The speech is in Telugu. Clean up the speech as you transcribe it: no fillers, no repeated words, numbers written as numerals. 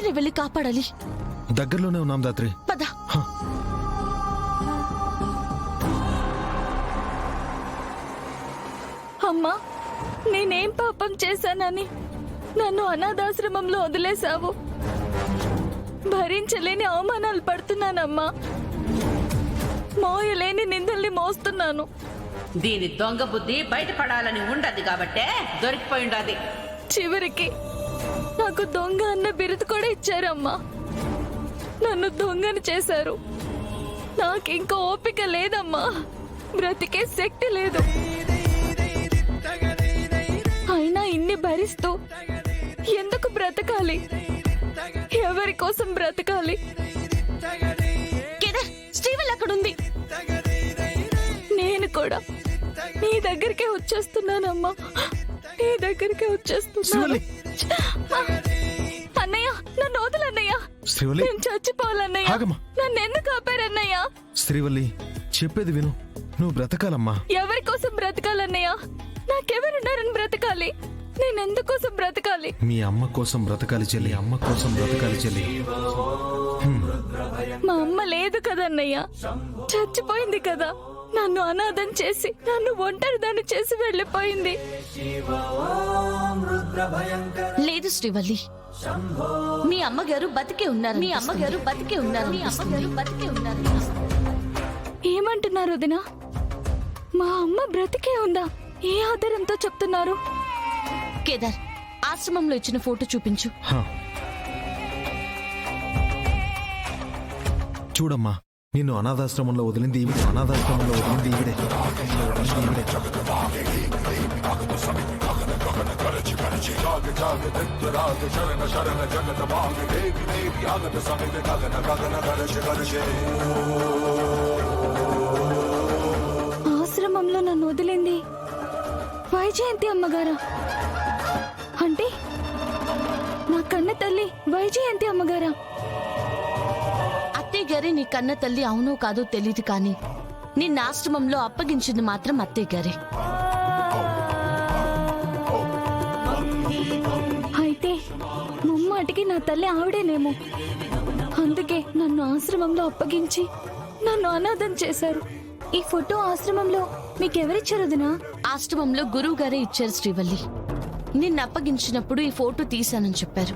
వెంటనే వెళ్ళి కాపాడాలి. దగ్గరలోనే ఉన్నాం దాత్రి. పద. అమ్మా, నేనేం పాపం చేశానని నన్ను అనాథాశ్రమంలో వదిలేశావు? భరించలేని అవమానాలు పడుతున్నానమ్మా. మోయలేని నిందల్ని మోస్తున్నాను. దీని దొంగ బుద్ధి బయటపడాలని ఉండదు కాబట్టే దొరికిపోయి ఉండదు. చివరికి నాకు దొంగ అన్న బిరుదు కూడా ఇచ్చారమ్మా. నన్ను దొంగని చేశారు. నాకింక ఓపిక లేదమ్మా. బ్రతికే శక్తి లేదు. అయినా ఇన్ని భరిస్తూ ఎందుకు బ్రతకాలి? ఎవరి కోసం బ్రతకాలి? కేదార్, శ్రీవల్లి అక్కడుంది. నేను కూడా నీ దగ్గరికే వచ్చేస్తున్నానమ్మా. నీ దగ్గరికే వచ్చేస్తున్నాను. అన్నయ్య, నన్ను వదలన్నయ్య. శ్రీవల్లి, నేను చచ్చిపోవాలన్నయ్య. నన్ను ఎందుకు ఆపారన్నయ్య? శ్రీవల్లి, చెప్పేది విను. నువ్వు బ్రతకాలమ్మా. ఎవరి కోసం బ్రతకాలన్నయ్య? నాకెవరున్నారని బ్రతకాలి? నేనెందుకోసం బ్రతకాలి? మీ అమ్మ కోసం బ్రతకాలి చెల్లి. అమ్మ కోసం బ్రతకాలి చెల్లి. మా అమ్మ లేదు కదన్నయ్య, చచ్చిపోయింది కదా. నన్ను అనాథం చేసి, నన్ను ఒంటరిదాన్ని చేసి వెళ్ళిపోయింది. లేదు శ్రీవల్లి, మీ అమ్మగారు బతికే ఉన్నారు. మీ అమ్మగారు బతికే ఉన్నారు. మీ అమ్మగారు బతికే ఉన్నారు. ఏమంటున్నారు వదినా? మా అమ్మ బ్రతికే ఉందా? ఏ ఆధారంతో చెప్తున్నారు? కేదార్, ఆశ్రమంలో ఇచ్చిన ఫోటో చూపించు. చూడమ్మా, నిన్ను అనాథాశ్రమంలో వదిలింది ఈవిడే. అనాథాశ్రమంలో వదిలింది ఈవిడే. ఆశ్రమంలో నన్ను వదిలింది వైజయంతి అమ్మగారా? అంటే నా కన్న తల్లి వైజయంతి అమ్మగారా? అత్తయ్య గారే నీ కన్న తల్లి అవునో కాదో తెలీదు, కానీ నిన్న ఆశ్రమంలో అప్పగించింది మాత్రం అత్తయ్య గారే. అయితే ముమ్మాటికి నా తల్లి ఆవిడేనేమో. అందుకే నన్ను ఆశ్రమంలో అప్పగించి నన్ను అనాథం చేశారు. ఈ ఫోటో ఆశ్రమంలో మీకెవరిచ్చారు వదినా? ఆశ్రమంలో గురువు గారే ఇచ్చారు శ్రీవల్లి. నిన్న అప్పగించినప్పుడు ఈ ఫోటో తీశానని చెప్పారు.